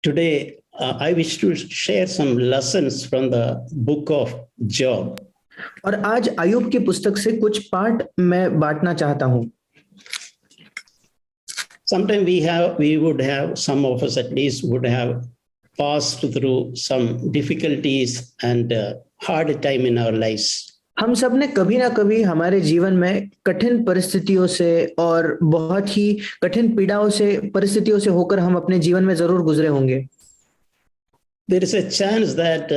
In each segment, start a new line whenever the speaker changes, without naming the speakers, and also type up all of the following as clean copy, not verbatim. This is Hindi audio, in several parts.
Today, I wish to share some lessons from the book of Job.
और आज अय्यूब की पुस्तक से कुछ पाठ मैं बांटना चाहता हूं।
Sometimes we would have, some of us at least would have passed through some difficulties and hard time in our lives.
हम सब ने कभी ना कभी हमारे जीवन में कठिन परिस्थितियों से और बहुत ही कठिन पीड़ाओं से परिस्थितियों से होकर हम अपने जीवन में जरूर गुजरे होंगे।
There is a chance that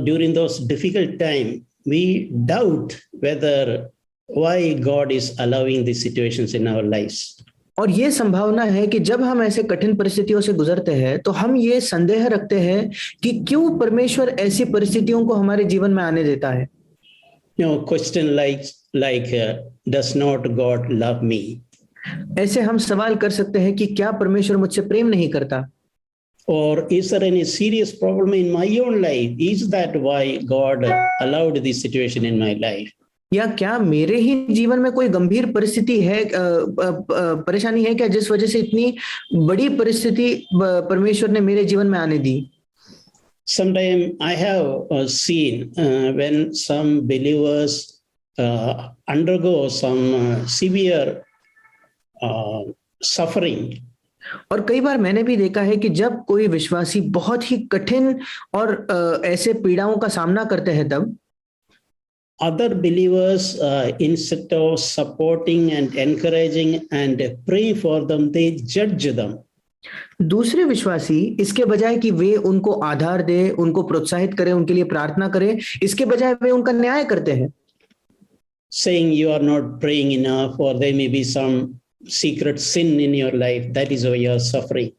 during those difficult time we doubt whether why God is allowing these situations in our lives.
और ये संभावना है कि जब हम ऐसे कठिन परिस्थितियों से गुजरते हैं तो हम ये संदेह रखते हैं कि क्यों परमेश्वर ऐसी परिस्थितियों को हमारे जीवन में आने देता है।
Question like does not God love me?
ऐसे हम सवाल कर सकते हैं कि क्या परमेश्वर मुझसे प्रेम नहीं करता?
Or is there any serious problem in my own life? Is that why God allowed this situation in my life?
या क्या मेरे ही जीवन में कोई गंभीर परिस्थिति है, परेशानी है क्या, जिस वजह से इतनी बड़ी परिस्थिति परमेश्वर ने मेरे जीवन में आने दी?
Sometimes I have seen when some believers undergo some severe suffering.
और कई बार मैंने भी देखा है कि जब कोई विश्वासी बहुत ही कठिन और ऐसे पीड़ाओं का सामना करते हैं तब
other believers instead of supporting and encouraging and praying for them, they judge them.
दूसरे विश्वासी इसके बजाय कि वे उनको आधार दे, उनको प्रोत्साहित करें, उनके लिए प्रार्थना करें, इसके बजाय वे उनका न्याय करते हैं,
saying you are not praying enough, or there may be some secret sin in your life, that is why you are suffering.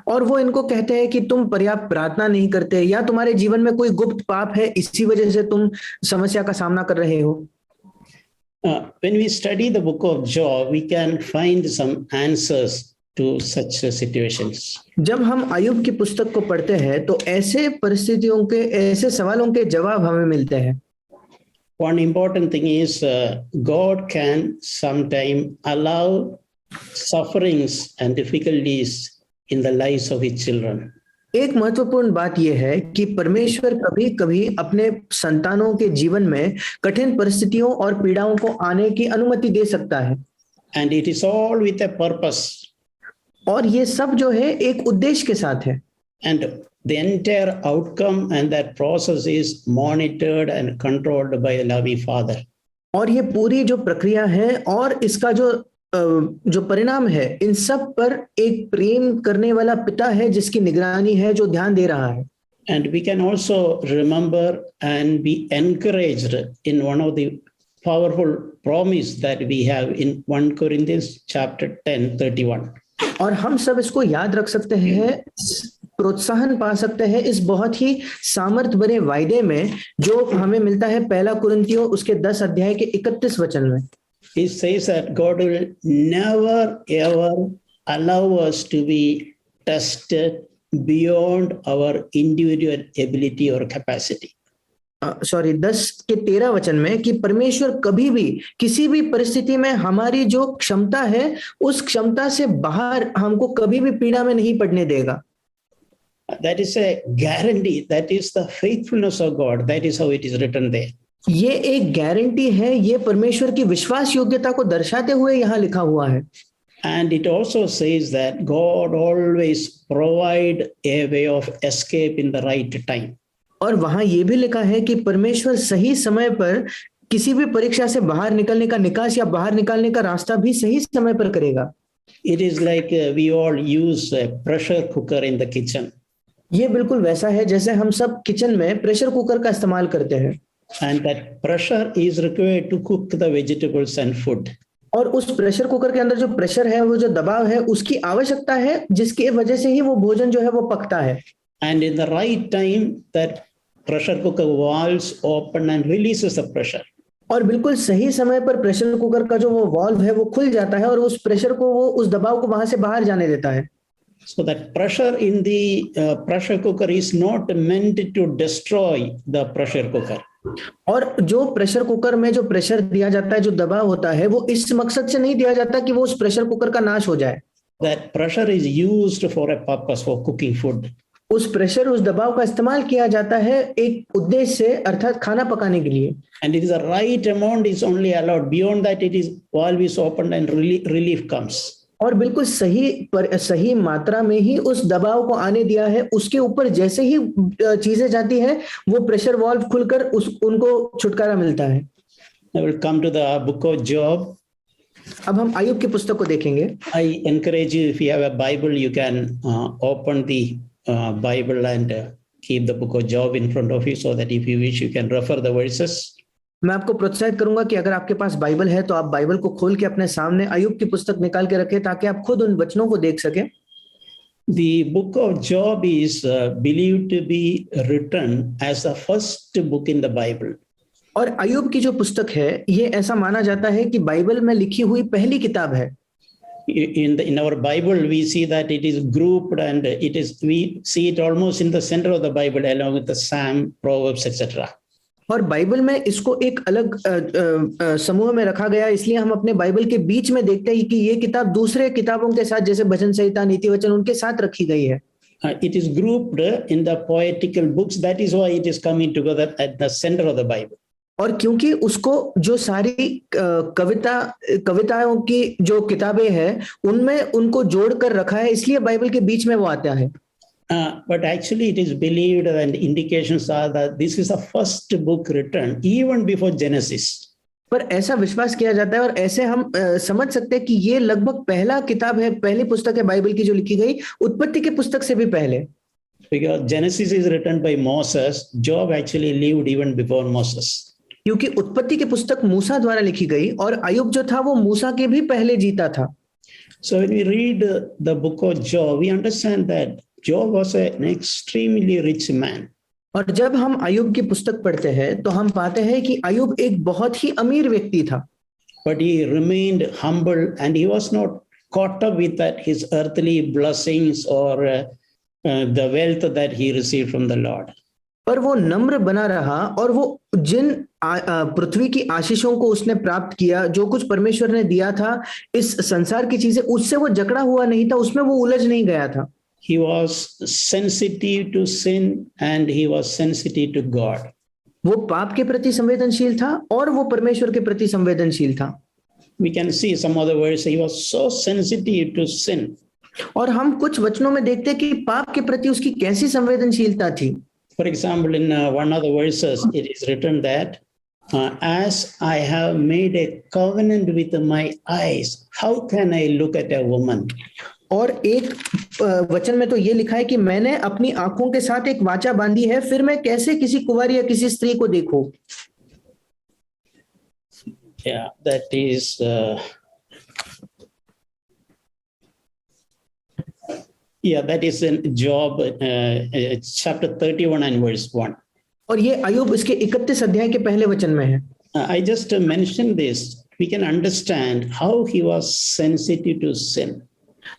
और वो इनको कहते हैं कि तुम पर्याप्त प्रार्थना नहीं करते या तुम्हारे जीवन में कोई गुप्त पाप है, इसी वजह से तुम समस्या का सामना कर रहे हो।
When we study the book of Job, we can find some answers to such situations.
जब हम अय्यूब की पुस्तक को पढ़ते हैं तो ऐसे परिस्थितियों के, ऐसे सवालों के जवाब हमें मिलते हैं।
One important thing is God can sometime allow sufferings and difficulties in the lives of his children.
एक महत्वपूर्ण बात यह है कि परमेश्वर कभी कभी अपने संतानों के जीवन में कठिन परिस्थितियों और पीड़ाओं को आने की अनुमति दे सकता है।
And it is all with a purpose.
और ये सब जो है एक उद्देश्य के साथ है।
And the entire outcome and that process is monitored and controlled by a loving father.
और ये पूरी जो प्रक्रिया है और इसका जो परिणाम है, इन सब पर एक प्रेम करने वाला पिता है जिसकी निगरानी है, जो ध्यान दे रहा है।
And we can also remember and be encouraged in one of the powerful promise that we have in 1 Corinthians chapter 10:31.
और हम सब इसको याद रख सकते हैं, प्रोत्साहन पा सकते हैं इस बहुत ही सामर्थ भरे वायदे में जो हमें मिलता है 1 कुरिन्थियों उसके 10 अध्याय के 31 वचन में।
It says that God will never ever allow us to be tested beyond our individual ability or capacity.
10 के 13 वचन में कि परमेश्वर कभी भी किसी भी परिस्थिति में हमारी जो क्षमता है उस क्षमता से बाहर हमको कभी भी पीड़ा में नहीं पड़ने देगा।
That is a guarantee. That is the faithfulness of God. That is how it is written there.
ये एक गारंटी है, ये परमेश्वर की विश्वास योग्यता को दर्शाते हुए यहाँ लिखा हुआ है।
And it also says that God always provide a way of escape in the right time.
और वहां ये भी लिखा है कि परमेश्वर सही समय पर किसी भी परीक्षा से बाहर निकलने का निकास या बाहर निकालने का रास्ता भी सही समय पर करेगा।
It is like we all use a pressure cooker in the kitchen.
ये बिल्कुल वैसा है जैसे हम सब किचन में प्रेशर कुकर का इस्तेमाल करते हैं।
And that pressure is required to cook the vegetables and food.
और उस प्रेशर कुकर के अंदर जो प्रेशर है, वो जो दबाव है, उसकी आवश्यकता है जिसकी वजह से ही वो भोजन जो है वो पकता है।
And in the right time that pressure cooker valves open and releases the pressure.
और बिल्कुल सही समय पर प्रेशर कुकर का जो वो वाल्व है वो खुल जाता है और उस प्रेशर को, वो उस दबाव को वहां से बाहर जाने देता है।
So that pressure in the pressure cooker is not meant to destroy the pressure cooker.
और जो प्रेशर कुकर में जो प्रेशर दिया जाता है, जो दबाव होता है, वो इस मकसद से नहीं दिया जाता कि वो उस प्रेशर कुकर का नाश हो जाए।
That pressure is used for a purpose for cooking food.
उस प्रेशर, उस दबाव का इस्तेमाल किया जाता है एक उद्देश्य से, अर्थात खाना पकाने के लिए।
And it is the right amount is only allowed. Beyond that, it is always opened and relief comes.
और बिल्कुल सही मात्रा में ही उस दबाव को आने दिया है। उसके ऊपर जैसे ही चीजें जाती है, वो प्रेशर वाल्व खुलकर उनको छुटकारा मिलता है।
I will come to the book of Job.
अब हम अय्यूब की पुस्तक को देखेंगे।
I encourage you, if you have a Bible, you can open the Bible and keep the book of Job in front of you, so that if you wish, you can refer the verses.
मैं आपको प्रोत्साहित करूंगा कि अगर आपके पास बाइबल है तो आप बाइबल को खोल के अपने सामने अय्यूब की पुस्तक निकाल के रखें, ताकि आप खुद उन वचनों को देख सकें।
The book of Job is believed to be written as the first book in the Bible.
और अय्यूब की जो पुस्तक है, ये ऐसा माना जाता है कि बाइबल में लिखी हुई पहली किताब है।
In our Bible, we see that it is grouped, and we see it almost in the center of the Bible, along with the Psalm, Proverbs, etc.
और बाइबल में इसको एक अलग समूह में रखा गया, इसलिए हम अपने बाइबल के बीच में देखते हैं कि ये किताब दूसरे किताबों के साथ, जैसे भजन संहिता, नीति वचन, उनके साथ रखी गई है।
It is grouped in the poetical books. That is why it is coming together at the center of the Bible.
और क्योंकि उसको जो सारी कविताओं की जो किताबें हैं, उनमें उनको जोड़कर रखा है, इसलिए बाइबल के बीच में वो आता है।
But actually it is believed, and indications are that this is the first book written even before Genesis.
पर ऐसा विश्वास किया जाता है, और ऐसे हम समझ सकते हैं कि ये लगभग पहला किताब है, पहली पुस्तक है बाइबल की जो लिखी गई उत्पत्ति की पुस्तक से भी पहले।
Because Genesis is written by Moses, Job actually lived even before Moses.
क्योंकि उत्पत्ति की पुस्तक मूसा द्वारा लिखी गई, और अय्यूब जो था वो मूसा के भी पहले जीता था।
So when we read the book of Job, we understand that Job was an extremely rich man.
और जब हम अय्यूब की पुस्तक पढ़ते हैं तो हम पाते हैं कि अय्यूब एक बहुत ही अमीर व्यक्ति था।
But he remained humble, and he was not caught up with that his earthly blessings or the wealth that he received from the Lord.
पर वो नम्र बना रहा, और वो जिन पृथ्वी की आशीषों को उसने प्राप्त किया, जो कुछ परमेश्वर ने दिया था, इस संसार की चीजें, उससे वो जकड़ा हुआ नहीं था, उसमें वो उलझ नहीं गया था।
He was sensitive to sin, and he was sensitive to God.
वो पाप के प्रति संवेदनशील था, और वो परमेश्वर के प्रति संवेदनशील था।
We can see some other words. He was so sensitive to sin.
और हम कुछ वचनों में देखते हैं कि पाप के प्रति उसकी कैसी संवेदनशीलता थी।
For example, in one of the verses, it is written that, as I have made a covenant with my eyes, how can I look at a woman?
और एक वचन में तो ये लिखा है कि मैंने अपनी आंखों के साथ एक वाचा बांधी है, फिर मैं कैसे किसी कुंवारी या किसी स्त्री को देखूं।
Yeah, that is that is in Job chapter 31 and verse 1.
और ये अय्यूब इसके 31 अध्याय के पहले वचन में है।
I just mentioned this. We can understand how he was sensitive to sin.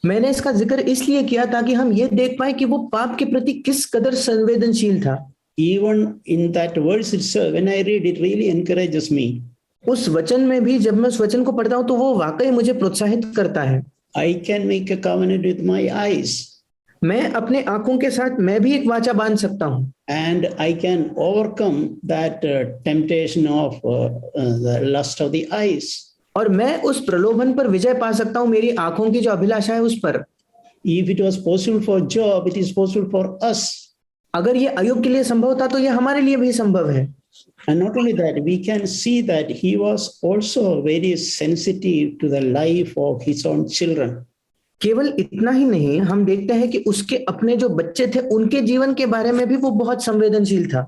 मैंने इसका जिक्र इसलिए किया ताकि हम ये देख पाए कि वो पाप के प्रति किस कदर संवेदनशील था।
Even in that verse itself, when I read it, really encourages me.
उस वचन में भी जब मैं उस वचन को पढ़ता हूं तो वो वाकई मुझे प्रोत्साहित करता है।
I can make a covenant with my eyes.
मैं अपने आंखों के साथ मैं भी एक वाचा बांध सकता हूं।
And I can overcome that temptation of the lust of the eyes.
और मैं उस प्रलोभन पर विजय पा सकता हूं, मेरी आंखों की जो अभिलाषा है उस पर।
If it was possible for Job, it is possible for us.
अगर ये अय्यूब के लिए संभव था तो ये हमारे लिए भी संभव है।
And not only that, we can see that he was also very sensitive to the life of his own children.
केवल इतना ही नहीं, हम देखते हैं कि उसके अपने जो बच्चे थे उनके जीवन के बारे में भी वो बहुत संवेदनशील था।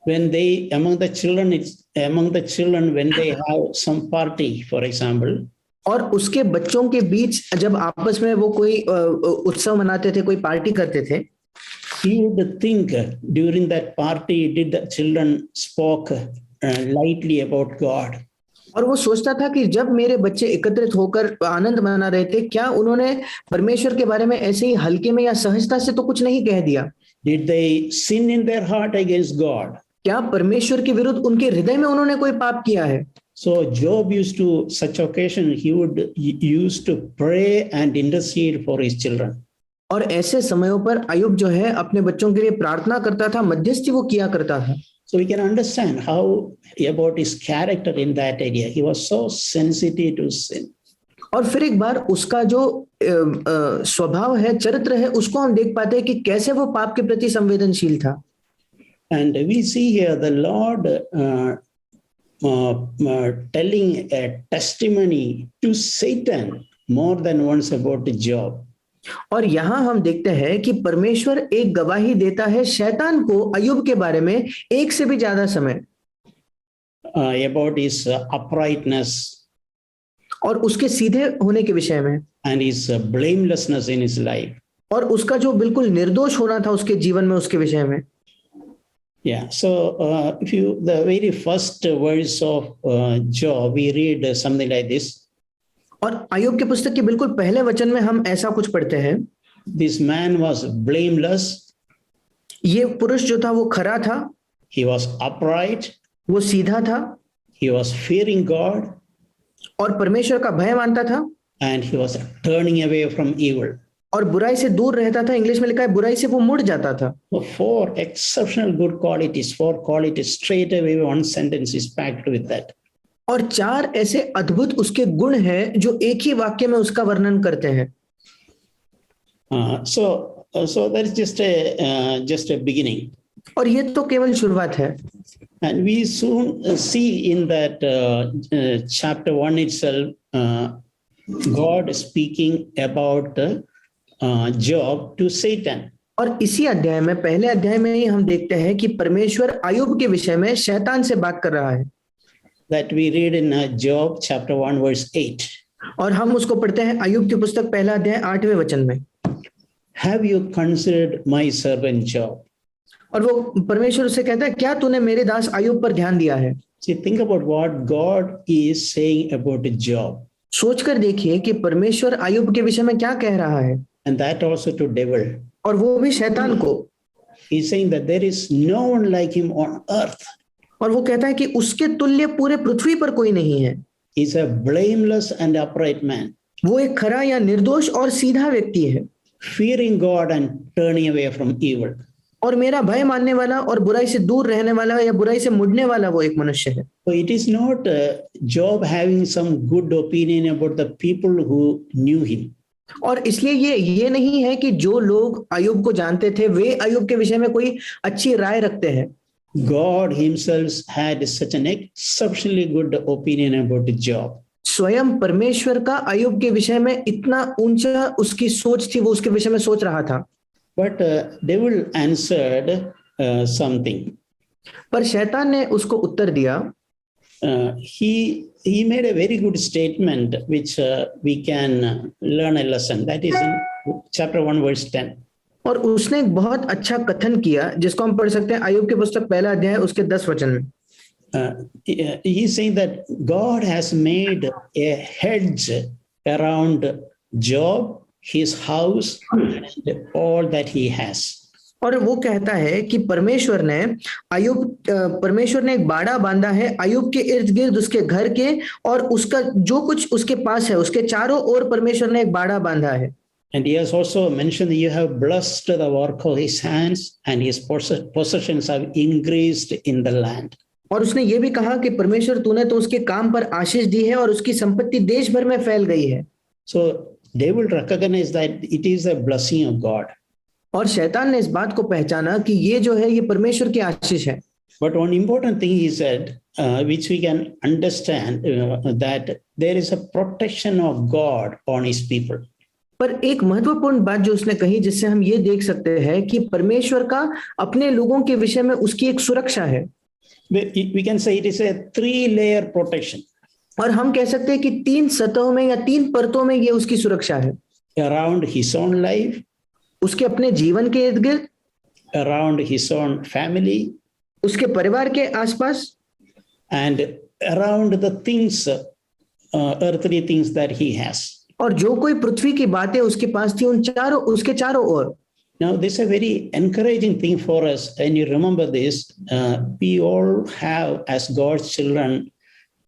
When they among the children when they have some party, for example,
और उसके बच्चों के बीच जब आपस में वो कोई उत्सव मनाते थे, कोई पार्टी करते थे,
he would think during that party, did the children spoke lightly about God?
और वो सोचता था कि जब मेरे बच्चे एकत्रित होकर आनंद मना रहे थे, क्या उन्होंने परमेश्वर के बारे में ऐसे ही हल्के में या सहजता से तो कुछ नहीं कह दिया।
Did they sin in their heart against God?
क्या परमेश्वर के विरुद्ध उनके हृदय में उन्होंने कोई पाप किया है।
So Job used to such occasion, he would used to pray and intercede for his children.
और ऐसे समयों पर अय्यूब जो है अपने बच्चों के लिए प्रार्थना करता था, मध्यस्थी वो किया करता था।
So we can understand how about his character in that area. He was so sensitive to sin.
और फिर एक बार उसका जो स्वभाव है, चरित्र है, उसको हम देख पाते हैं कि कैसे वो पाप के प्रति संवेदनशील था।
And we see here the Lord telling a testimony to Satan more than once about Job.
और यहाँ हम देखते हैं कि परमेश्वर एक गवाही देता है शैतान को अय्यूब के बारे में एक से भी ज्यादा समय,
about his uprightness
और उसके सीधे होने के विषय में,
and his blamelessness in his life.
और उसका जो बिल्कुल निर्दोष होना था उसके जीवन में, उसके विषय में।
Yeah, so if you the very first verse of Job, we read something like this.
और अय्यूब की पुस्तक के बिल्कुल पहले वचन में हम ऐसा कुछ पढ़ते हैं,
This man was blameless.
ये पुरुष जो था वो खरा था,
He was upright.
वो सीधा था,
He was fearing God,
और परमेश्वर का भय मानता था,
and he was turning away from evil.
और बुराई से दूर रहता था। इंग्लिश में लिखा है बुराई से वो मुड़ जाता था।
So four exceptional good qualities, four qualities. Straight away, one sentence is packed with that.
और चार ऐसे अद्भुत उसके गुण हैं जो एक ही वाक्य में उसका वर्णन करते हैं।
So that is just a beginning.
और ये तो केवल शुरुआत है।
And we soon see in that chapter 1 itself, God speaking about Job to Satan.
और इसी अध्याय में, पहले अध्याय में ही हम देखते हैं कि परमेश्वर अय्यूब के विषय में शैतान से बात कर रहा है।
That we read in Job chapter 1 verse 8.
और हम उसको पढ़ते हैं अय्यूब की पुस्तक पहला अध्याय 8वें वचन में।
Have you considered my servant Job?
और वो परमेश्वर उससे कहता है, क्या तूने मेरे दास अय्यूब पर ध्यान दिया है?
See, think about what God is saying about Job.
सोचकर देखिए कि परमेश्वर अय्यूब के विषय में क्या कह रहा है।
And that also to devil.
और वो भी शैतान को।
He's saying that there is no one like him on earth.
और वो कहता है कि उसके तुल्य पूरे पृथ्वी पर कोई नहीं है।
He's a blameless and upright man.
वो एक खरा या निर्दोष और सीधा व्यक्ति है।
Fearing God and turning away from evil.
और मेरा भय मानने वाला और बुराई से दूर रहने वाला या बुराई से मुड़ने वाला वो एक मनुष्य है।
So it is not Job having some good opinion about the people who knew him.
और इसलिए ये नहीं है कि जो लोग अय्यूब को जानते थे वे अय्यूब के विषय में कोई अच्छी राय रखते हैं।
God himself had such an exceptionally good opinion about Job.
स्वयं परमेश्वर का अय्यूब के विषय में इतना ऊंचा उसकी सोच थी, वो उसके विषय में सोच रहा था।
But devil answered something.
पर शैतान ने उसको उत्तर दिया।
He made a very good statement which we can learn a lesson. That is in chapter 1 verse 10.
और उसने एक बहुत अच्छा कथन किया जिसको हम पढ़ सकते हैं अय्यूब की पुस्तक पहला अध्याय उसके 10 वचन में।
He's saying that God has made a hedge around Job, his house, and all that he has.
और वो कहता है कि परमेश्वर ने एक बाड़ा बांधा है अय्यूब के इर्द गिर्द, उसके घर के और उसका जो कुछ उसके पास है, उसके चारों ओर परमेश्वर ने एक बाड़ा बांधा है।
And he has also mentioned that you have blessed the work of his hands and his possessions have increased in the land.
और उसने ये भी कहा कि परमेश्वर तूने तो उसके काम पर आशीष दी है और उसकी संपत्ति देश भर में फैल गई है।
So they will recognize that it is a blessing of God.
और शैतान ने इस बात को पहचाना कि ये जो है ये परमेश्वर की आशीष है।
But one important thing he said, which we can understand, that there is a protection of God on his people.
पर एक महत्वपूर्ण बात जो उसने कही जिससे हम ये देख सकते हैं कि परमेश्वर का अपने लोगों के विषय में उसकी एक सुरक्षा है।
We can say it is a 3-layer protection.
और हम कह सकते हैं कि 3 सतहों में या 3 परतों में ये उसकी सुरक्षा है।
Around his own life,
उसके अपने जीवन के इर्द गिर्द,
around his own family,
उसके परिवार के आसपास,
and around the things, earthly things that he has.
और जो कोई पृथ्वी की बातें उसके पास थी उसके चारों ओर।
Now this is a very encouraging thing for us, and you remember this, we all have as God's children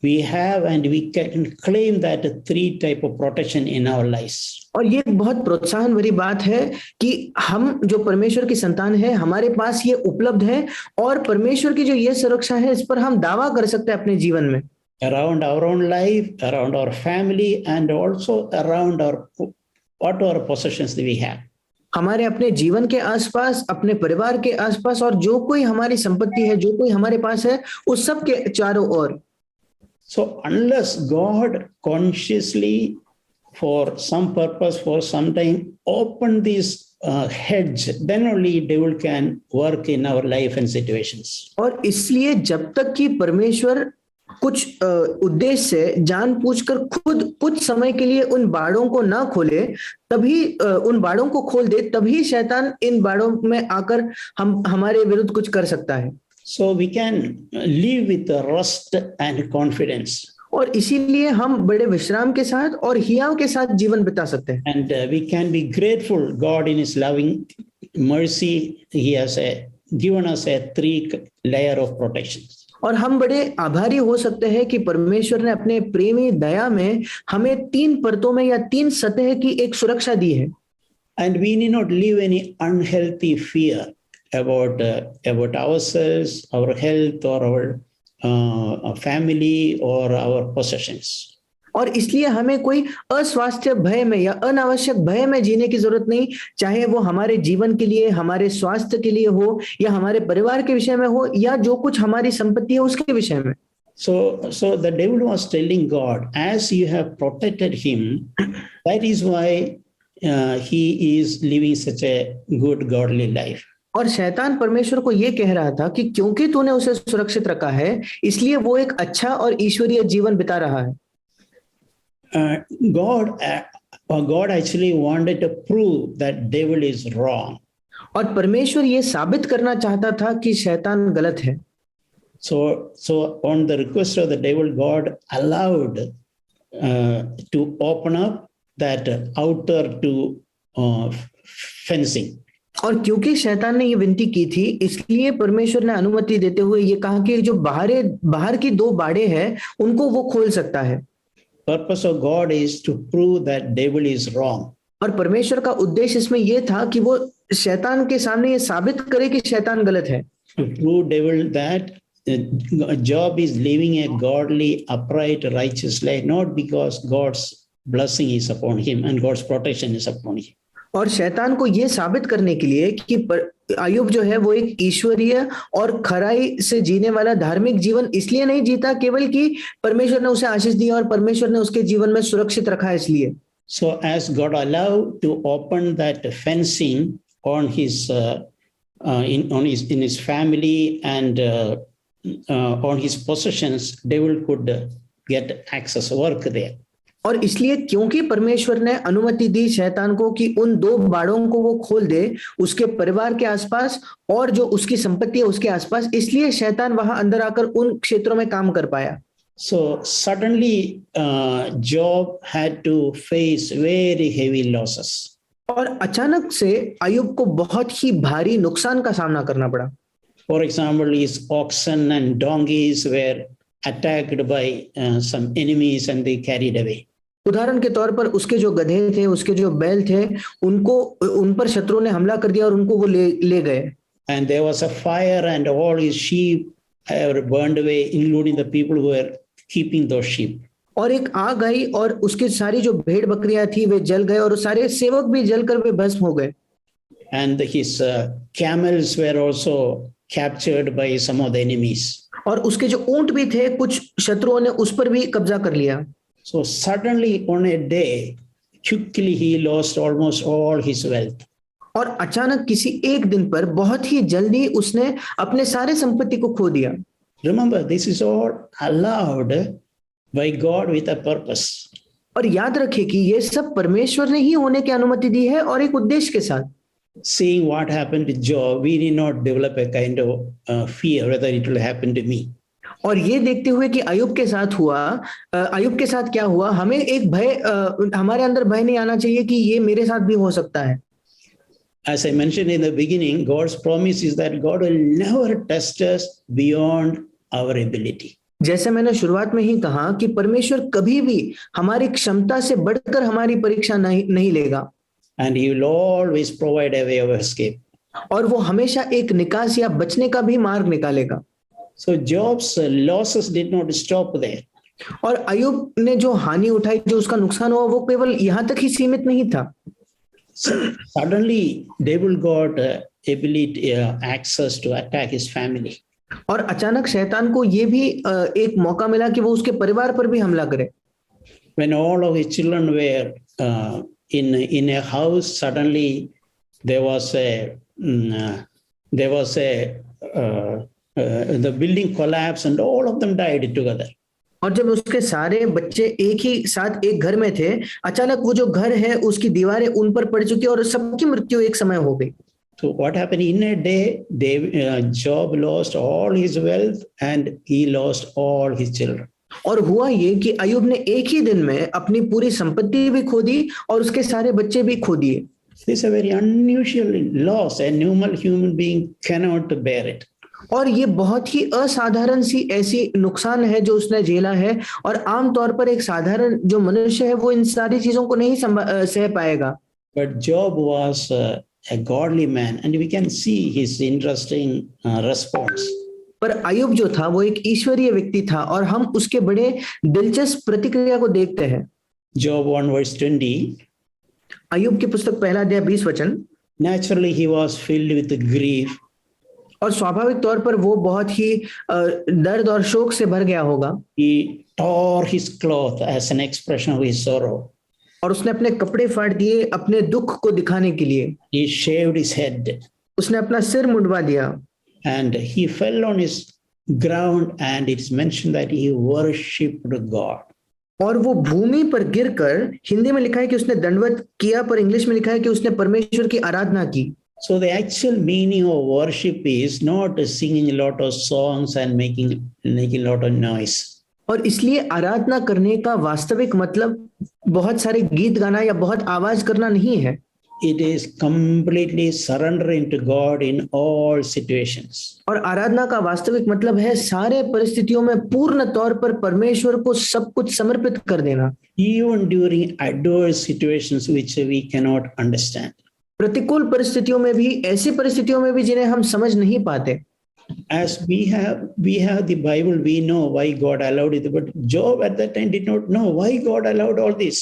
we have and we can claim that three type of protection in our lives.
और ये बहुत प्रोत्साहन भरी बात है कि हम जो परमेश्वर की संतान है हमारे पास ये उपलब्ध है और परमेश्वर की जो ये सुरक्षा है इस पर हम दावा कर सकते हैं अपने जीवन में,
Around our own life, around our family, and also around our whatever possessions that we have.
हमारे अपने जीवन के आसपास, अपने परिवार के आसपास और जो कोई हमारी संपत्ति है, जो कोई हमारे पास है, उस सब के चारों ओर.
So unless God consciously, for some purpose, for some time, open this hedge, then only devil can work in our life and situations.
और इसलिए जब तक कि परमेश्वर कुछ उद्देश्य से जानबूझकर खुद कुछ समय के लिए उन बाड़ों को ना खोले, तभी उन बाड़ों को खोल दे, तभी शैतान इन बाड़ों में आकर हमारे विरुद्ध कुछ कर सकता है.
So we can live with rest and confidence.
और इसीलिए हम बड़े विश्राम के साथ और हियाव के साथ जीवन बिता सकते हैं.
And we can be grateful. God in His loving mercy, He has given us a 3 layer of protection.
और हम बड़े आभारी हो सकते हैं कि परमेश्वर ने अपने प्रेमी दया में हमें 3 परतों में या 3 सतह की एक सुरक्षा दी है.
And we need not live any unhealthy fear about ourselves, our health, or our family, or our possessions.
और इसलिए हमें कोई अस्वास्थ्य भय में या अनावश्यक भय में जीने की जरूरत नहीं, चाहे वो हमारे जीवन के लिए, हमारे स्वास्थ्य के लिए हो, या हमारे परिवार के विषय में हो, या जो कुछ हमारी संपत्ति है उसके विषय में.
So the devil was telling God, as you have protected him, that is why he is living such a good godly life.
और शैतान परमेश्वर को ये कह रहा था कि क्योंकि तूने उसे सुरक्षित रखा है, इसलिए वो एक अच्छा और ईश्वरीय जीवन बिता रहा है.
God actually wanted to prove that devil is wrong.
और परमेश्वर ये साबित करना चाहता था कि शैतान गलत है.
So on the request of the devil, God allowed to open up that outer to fencing.
और क्योंकि शैतान ने ये विनती की थी, इसलिए परमेश्वर ने अनुमति देते हुए ये कहा कि जो बाहर की 2 बाड़े हैं उनको वो खोल सकता है.
Purpose of God is to prove that devil is wrong.
और परमेश्वर का उद्देश्य इसमें यह था कि वो शैतान के सामने ये साबित करे कि शैतान गलत है.
To prove devil that Job is living a godly, upright, righteous life, not because God's blessing is upon him and God's protection is upon him.
और शैतान को ये साबित करने के लिए कि अय्यूब जो है वो एक ईश्वरीय और खराई से जीने वाला धार्मिक जीवन इसलिए नहीं जीता केवल कि परमेश्वर ने उसे आशीष दी और परमेश्वर ने उसके जीवन में सुरक्षित रखा है इसलिए.
So as God allowed to open that fencing on his in his family and on his possessions, devil could get access, work there.
और इसलिए क्योंकि परमेश्वर ने अनुमति दी शैतान को कि उन 2 बाड़ों को वो खोल दे उसके परिवार के आसपास और जो उसकी संपत्ति है उसके आसपास, इसलिए शैतान वहां अंदर आकर उन क्षेत्रों में काम कर पाया.
So suddenly Job had to face very heavy losses.
और अचानक से अय्यूब को बहुत ही भारी नुकसान का सामना करना पड़ा.
For example, his oxen and donkeys were attacked by some enemies and they carried away.
उदाहरण के तौर पर उसके जो गधे थे, उसके जो बैल थे, उन पर शत्रु ने हमला कर दिया और उनको वो ले गए.
And there was a fire and all his sheep were burned away, including the people who were keeping those sheep.
और एक आग आई और उसकी सारी जो भेड़ बकरियां थी वे जल गए और सारे सेवक भी जलकर वे भस्म हो गए.
And his camels were also captured by some of the enemies.
और उसके जो ऊंट भी थे कुछ शत्रुओं ने उस पर भी कब्जा कर लिया.
So suddenly on a day, quickly he lost almost all his wealth.
और अचानक किसी एक दिन पर बहुत ही जल्दी उसने अपने सारे संपत्ति को खो दिया.
Remember, this is all allowed by God with a purpose.
और याद रखिए कि ये सब परमेश्वर ने ही होने की अनुमति दी है और एक उद्देश्य के साथ.
Seeing what happened to Job, we need not develop a kind of fear whether it will happen to me.
और ये देखते हुए कि अय्यूब के साथ क्या हुआ, हमें एक भय, हमारे अंदर भय नहीं आना चाहिए कि ये मेरे साथ भी हो सकता है.
As I mentioned in the beginning, God's promise is that God will never test us beyond our ability.
जैसे मैंने शुरुआत में ही कहा कि परमेश्वर कभी भी हमारी क्षमता से बढ़कर हमारी परीक्षा नहीं लेगा,
and He will always provide a way of escape.
और वो हमेशा एक निकास या बचने का भी मार्ग निकालेगा।
So Job's losses did not stop there.
और अय्यूब ने जो हानि उठाई, जो उसका नुकसान हुआ, वो केवल यहाँ तक ही सीमित नहीं था।
So suddenly, devil got ability, access to attack his family.
और अचानक शैतान को ये भी एक मौका मिला कि वो उसके परिवार पर भी हमला करे।
When all of his children were in a house, suddenly there was the building collapsed and all of them died together.
और जब उसके सारे बच्चे एक ही साथ एक घर में थे, अचानक वो जो घर है उसकी दीवारें उन पर पड़ चुकी और सबकी मृत्यु एक समय हो गई।
So what happened in a day? Job lost all his wealth and he lost all his children.
और हुआ ये कि अय्यूब ने एक ही दिन में अपनी पूरी संपत्ति भी खो दी और उसके सारे बच्चे भी खो दिए।
This is a very unusual loss. A normal human being cannot bear it.
और ये बहुत ही असाधारण सी ऐसी नुकसान है जो उसने झेला है, और आमतौर पर एक साधारण जो मनुष्य है वो इन सारी चीजों को नहीं सह पाएगा।
But Job was a godly man, and we can see his interesting response.
पर अय्यूब जो था वो एक ईश्वरीय व्यक्ति था, और हम उसके बड़े दिलचस्प प्रतिक्रिया को देखते हैं।
Job 1 verse 20.
अय्यूब की पुस्तक पहला अध्याय 20 वचन।
Naturally, he was filled with grief.
और स्वाभाविक तौर पर वो बहुत ही दर्द और शोक से भर गया होगा।
He tore his cloth as an expression of his sorrow.
और उसने अपने कपड़े फाड़ दिए अपने दुख को दिखाने के लिए।
He shaved his head.
उसने अपना सिर मुंडवा दिया।
And he fell on his ground, and it's mentioned that he worshipped God.
और वो भूमि पर गिरकर, हिंदी में लिखा है कि उसने दंडवत किया, पर इंग्लिश में लिखा है कि उसने परमेश्वर की आराधना की।
So the actual meaning of worship is not singing a lot of songs and making a lot of noise.
और इसलिए आराधना करने का वास्तविक मतलब बहुत सारे गीत गाना या बहुत आवाज करना नहीं है।
It is completely surrendering to God in all situations.
और आराधना का वास्तविक मतलब है सारे परिस्थितियों में पूर्ण तौर पर परमेश्वर को सब कुछ समर्पित कर देना।
Even during adverse situations which we cannot understand.
प्रतिकूल परिस्थितियों में भी, ऐसी परिस्थितियों में भी जिन्हें हम समझ नहीं पाते।
As we have the Bible, we know why God allowed it, but Job at that time did not know why God allowed all this.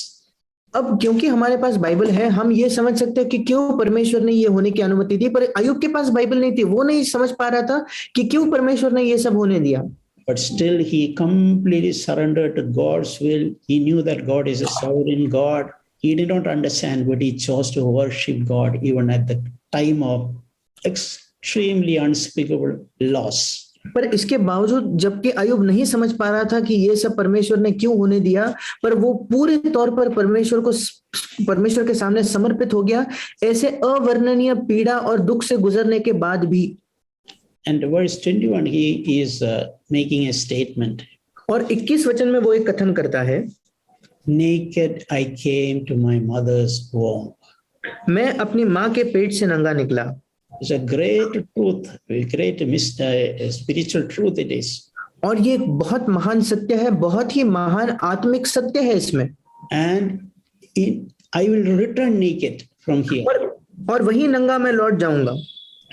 अब क्योंकि हमारे पास बाइबल है, हम ये समझ सकते हैं कि क्यों परमेश्वर ने ये होने की अनुमति दी, पर अय्यूब के पास बाइबल नहीं थी, वो नहीं समझ पा रहा था कि क्यों परमेश्वर ने ये सब होने दिया।
But still he completely surrendered to God's will. He knew that God is a sovereign God. He did not understand, but he chose to worship God even at the time of extremely unspeakable loss.
पर इसके बावजूद, जबकि अय्यूब नहीं समझ पा रहा था कि ये सब परमेश्वर ने क्यों होने दिया, पर वो पूरे तौर पर परमेश्वर के सामने समर्पित हो गया, ऐसे अवर्णनीय पीड़ा और दुख से गुजरने के बाद भी।
And verse 21, he is making a statement.
और 21 वचन में वो एक कथन करता है,
Naked I came to my mother's womb.
मैं अपनी माँ के पेट से नंगा निकला।
It's a great truth, a great spiritual truth it is.
और ये एक बहुत महान सत्य है, बहुत ही महान आत्मिक सत्य है इसमें।
And I will return naked from here.
और वही नंगा मैं लौट जाऊंगा।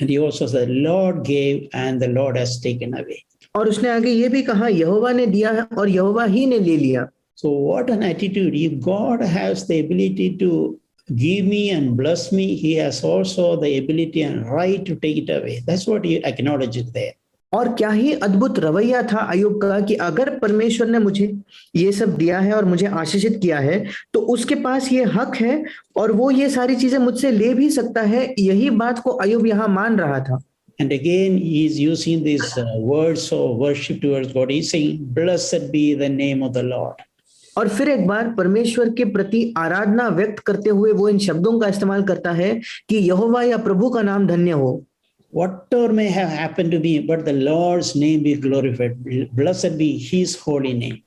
And he also said, Lord gave and the Lord has taken away.
और उसने आगे ये भी कहा, यहोवा ने दिया है और यहोवा ही ने ले लिया।
So what an attitude. If God has the ability to give me and bless me, he has also the ability and right to take it away. That's what he acknowledged there.
और क्या ही अद्भुत रवैया था अय्यूब का कि अगर परमेश्वर ने मुझे ये सब दिया है और मुझे आशीषित किया है, तो उसके पास ये हक है और वो ये सारी चीजें मुझसे ले भी सकता है। यही बात को अय्यूब यहाँ मान रहा था।
And again, he is using these words of worship towards God. He's saying, blessed be the name of the Lord.
और फिर एक बार परमेश्वर के प्रति आराधना व्यक्त करते हुए वो इन शब्दों का इस्तेमाल करता है कि यहोवा या प्रभु का नाम धन्य हो।
Whatever may have happened to me, but the Lord's name be glorified. Blessed be his holy name.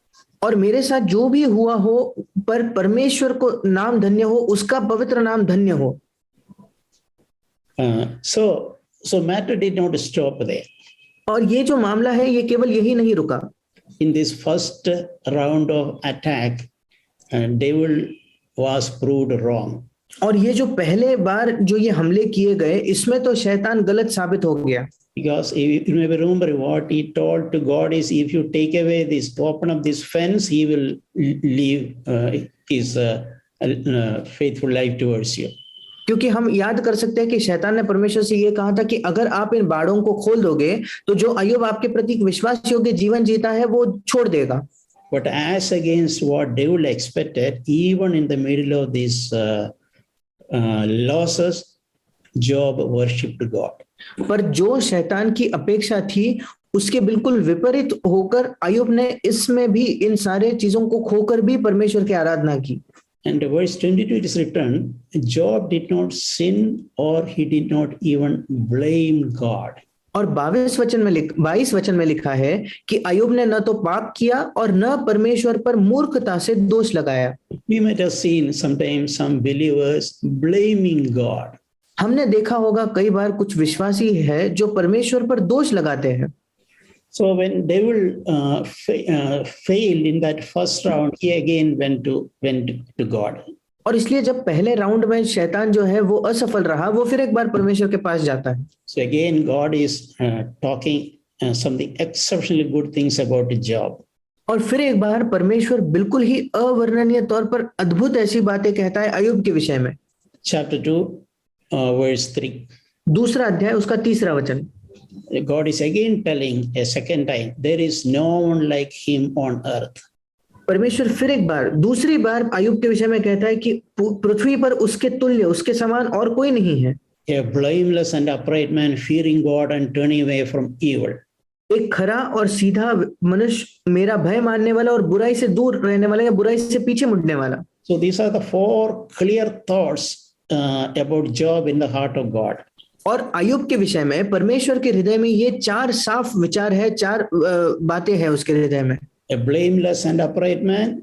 और मेरे साथ जो भी हुआ हो, पर परमेश्वर को नाम धन्य हो, उसका पवित्र नाम धन्य हो।
So matter did not stop there.
और ये जो मामला है ये केवल यही नहीं रुका।
in this first round of attack, devil was proved wrong.
और ये जो पहले बार जो ये हमले किए गए, इसमें तो शैतान गलत साबित हो गया।
Because if you may remember what he told to God is, if you take away this, open up this fence, he will leave his faithful life towards you.
क्योंकि हम याद कर सकते हैं कि शैतान ने परमेश्वर से ये कहा था कि अगर आप इन बाड़ों को खोल दोगे तो जो अय्यूब आपके प्रति विश्वास योग्य जीवन जीता है वो छोड़ देगा।
But as against what devil expected, even in the middle of these losses, Job worshipped God.
पर जो शैतान की अपेक्षा थी उसके बिल्कुल विपरीत होकर अय्यूब ने इसमें भी, इन सारे चीजों को खोकर भी परमेश्वर की आराधना की।
And verse 22 it is written, Job did not sin or he did not even blame God.
और 22 वचन में लिखा है कि अय्यूब ने न तो पाप किया और न परमेश्वर पर मूर्खता से दोष लगाया।
We might have seen sometimes some believers blaming God.
हमने देखा होगा कई बार कुछ विश्वासी है जो परमेश्वर पर दोष लगाते हैं।
So when devil failed in that first round, he again went to God.
और इसलिए जब पहले राउंड में शैतान जो है वो असफल रहा, वो फिर एक बार परमेश्वर के पास जाता है।
So again God is talking something exceptionally good things about Job.
और फिर एक बार परमेश्वर बिल्कुल ही अवर्णनीय तौर पर अद्भुत ऐसी बातें कहता है अय्यूब के विषय में।
Chapter 2, verse 3.
दूसरा अध्याय उसका 3रा वचन।
God is again telling a second time, there is no one like him on earth.
परमेश्वर फिर एक बार, दूसरी बार अय्यूब के विषय में कहता है कि पृथ्वी पर उसके तुल्य, उसके समान और कोई नहीं है।
A blameless and upright man, fearing God and turning away from evil.
एक खरा और सीधा मनुष्य, मेरा भय मानने वाला और बुराई से दूर रहने वाला या बुराई से पीछे मुड़ने वाला।
So these are the 4 clear thoughts about Job in the heart of God.
और अय्यूब के विषय में परमेश्वर के हृदय में ये 4 साफ विचार है, 4 बातें हैं उसके हृदय में।
A blameless and upright man,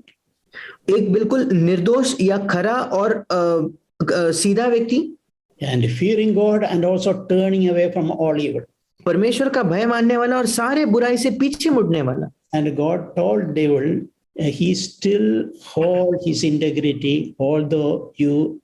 एक बिल्कुल निर्दोष या खरा और सीधा व्यक्ति,
and fearing God and also turning away from all evil.
परमेश्वर का भय मानने वाला और सारे बुराई से पीछे मुड़ने वाला।
And God told devil, he still hold his integrity although you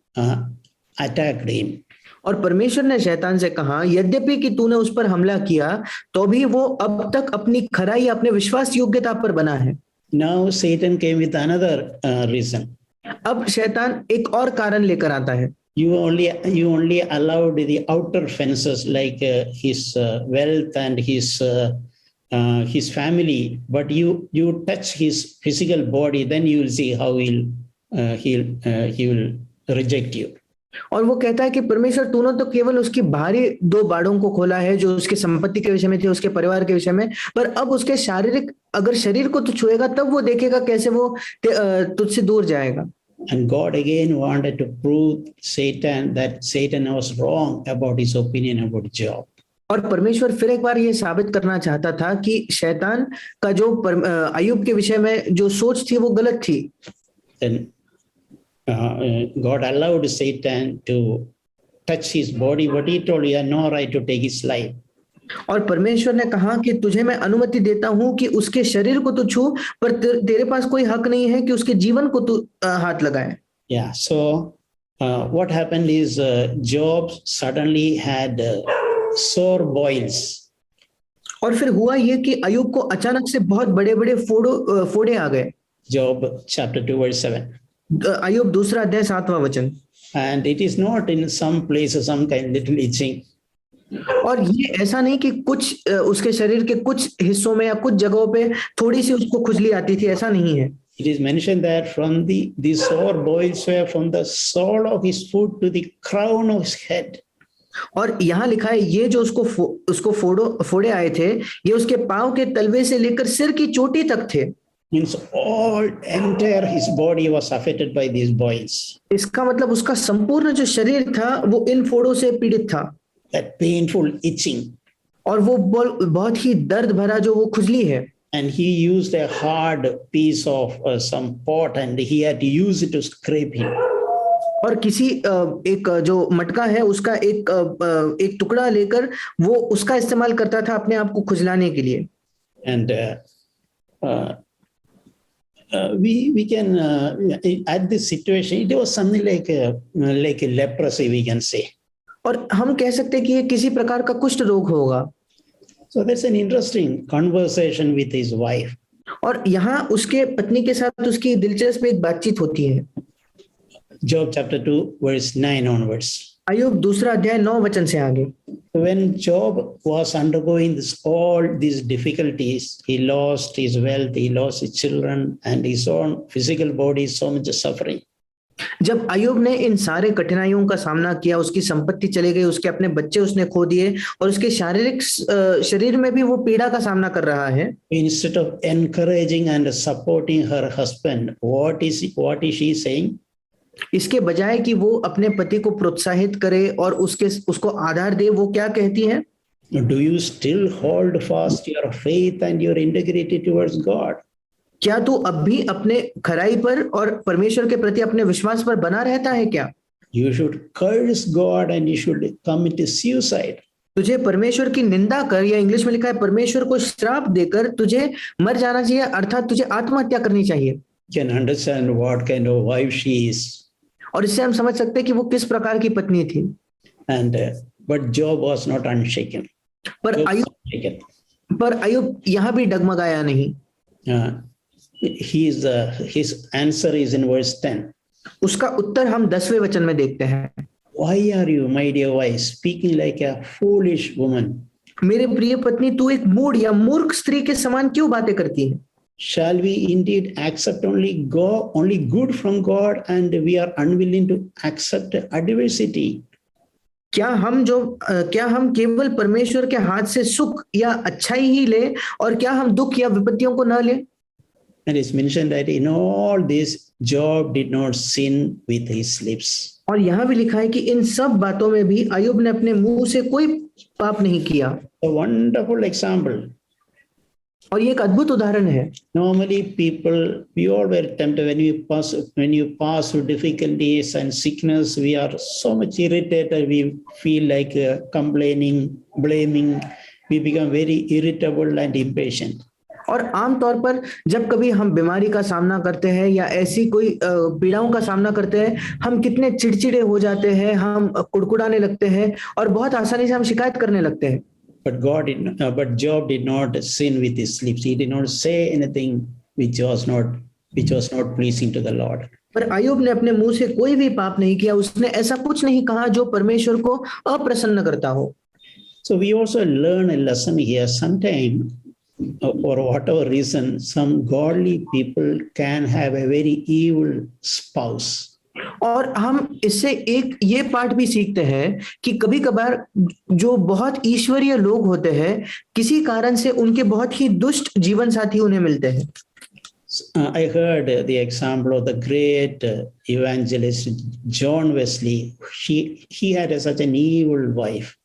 attacked him.
और परमेश्वर ने शैतान से कहा, यद्यपि कि तूने उस पर हमला किया तो भी वो अब तक अपनी खराई, अपने विश्वास योग्यता पर बना है।
Now Satan came with another reason.
अब शैतान एक और कारण लेकर आता है।
You only allowed the outer fences like his wealth and his family, but you touch his physical body, then you will see how he will reject you.
और वो कहता है कि परमेश्वर तूने तो केवल उसकी बाहरी 2 बाड़ों को खोला है जो उसकी संपत्ति के विषय में थे, उसके परिवार के विषय में, पर अब उसके शारीरिक, अगर शरीर को तू छुएगा तब वो देखेगा कैसे वो तुझसे दूर जाएगा।
And God again wanted to prove Satan that Satan was wrong about his opinion about Job.
और परमेश्वर फिर एक बार ये साबित करना चाहता था कि शैतान का जो अय्यूब के विषय में जो सोच थी वो गलत थी।
Then God allowed Satan to touch his body, but he told you have no right to take his life.
और परमेश्वर ने कहा कि तुझे मैं अनुमति देता हूं कि उसके शरीर को तू छू, पर तेरे पास कोई हक नहीं है कि उसके जीवन को तू हाथ लगाए।
Yeah, so what happened is Job suddenly had sore boils.
और फिर हुआ ये कि अय्यूब को अचानक से बहुत बड़े-बड़े फोड़े आ गए।
Job chapter 2 verse 7.
अय्यूब 2रा अध्याय 7वां वचन।
And it is not in some places some kind little itching.
और ये ऐसा नहीं कि कुछ उसके शरीर के कुछ हिस्सों में या कुछ जगहों पे थोड़ी सी उसको खुजली आती थी, ऐसा नहीं है।
It is mentioned that from the sore boils were from the sole of his foot to the crown of his head.
और यहाँ लिखा है ये जो उसको फोड़े आए थे, ये उसके पांव के तलवे से लेकर सिर की चोटी तक थे।
Means entire his body was affected by these boils.
इसका मतलब उसका संपूर्ण जो शरीर था वो इन फोड़ों से पीड़ित था।
That painful itching.
और वो बहुत ही दर्द भरा जो वो खुजली है।
And he used a hard piece of some pot and he had to use it to scrape him.
और किसी एक जो मटका है उसका एक टुकड़ा लेकर वो उसका इस्तेमाल करता था अपने आप को खुजलाने के लिए।
And uh, we can at this situation it was something like a leprosy, we can say.
और हम कह सकते हैं कि ये किसी प्रकार का कुष्ठ रोग होगा.
So that's an interesting conversation with his wife.
और यहाँ उसके पत्नी के साथ उसकी दिलचस्प एक बातचीत होती है.
Job chapter 2 verse 9 onwards.
अय्यूब दूसरा अध्याय 9 वचन से आगे.
When Job was undergoing all these difficulties, he lost his wealth, he lost his children, and his own physical body so much suffering.
जब अय्यूब ने इन सारे कठिनाइयों का सामना किया, उसकी संपत्ति चली गई, उसके अपने बच्चे उसने खो दिए और उसके शारीरिक शरीर में भी वो पीड़ा का सामना कर रहा है.
Instead of encouraging and supporting her husband, what is she saying?
इसके बजाय कि वो अपने पति को प्रोत्साहित करे और उसको आधार दे, वो क्या कहती है?
Do you still hold fast your faith and your integrity towards God?
क्या तू अब भी अपने खराई पर और परमेश्वर के प्रति अपने विश्वास पर बना रहता है क्या?
You should curse God and you should commit suicide.
तुझे परमेश्वर की निंदा कर, या इंग्लिश में लिखा है परमेश्वर को श्राप देकर तुझे मर जाना चाहिए, अर्थात तुझे आत्महत्या करनी चाहिए.
You can understand what kind of wife she is.
और इससे हम समझ सकते हैं कि वो किस प्रकार की पत्नी थी.
And but Job was not unshaken.
पर अय्यूब यहाँ भी डगमगाया नहीं.
His answer is in verse 10.
उसका उत्तर हम 10वें वचन में देखते हैं.
Why are you, my dear wife, speaking like a foolish woman?
मेरे प्रिय पत्नी, तू एक मूढ़ या मूर्ख स्त्री के समान क्यों बातें करती है?
Shall we indeed accept only good from God, and we are unwilling to accept adversity?
क्या हम केवल परमेश्वर के हाथ से सुख या अच्छाई ही ले, और क्या हम दुख या विपत्तियों को न ले?
And it's mentioned that in all this, Job did not sin with his lips.
और यहाँ भी लिखा है कि इन सब बातों में भी अय्यूब ने अपने मुंह से कोई पाप नहीं किया.
A wonderful example.
और ये एक अद्भुत उदाहरण है.
Normally we all were tempted when you pass through difficulties and sickness, we are so much irritated, we feel like complaining, blaming, we become very irritable and impatient.
और आमतौर पर जब कभी हम बीमारी का सामना करते हैं या ऐसी कोई पीड़ाओं का सामना करते हैं, हम कितने चिड़चिड़े हो जाते हैं, हम कुड़कुड़ाने लगते हैं और बहुत आसानी से हम शिकायत करने लगते हैं.
But Job did not sin with his lips. He did not say anything which was not pleasing to the Lord.
पर अय्यूब ने अपने मुंह से कोई भी पाप नहीं किया. उसने ऐसा कुछ नहीं कहा जो परमेश्वर को अप्रसन्न करता हो.
So we also learn a lesson here. Sometime, for whatever reason, some godly people can have a very evil spouse.
और हम इससे एक ये पाठ भी सीखते हैं कि कभी कभार जो बहुत ईश्वरीय लोग होते हैं, किसी कारण से उनके बहुत ही दुष्ट जीवन साथी उन्हें मिलते हैं.
I heard the example of the great evangelist John Wesley. He had such an evil wife.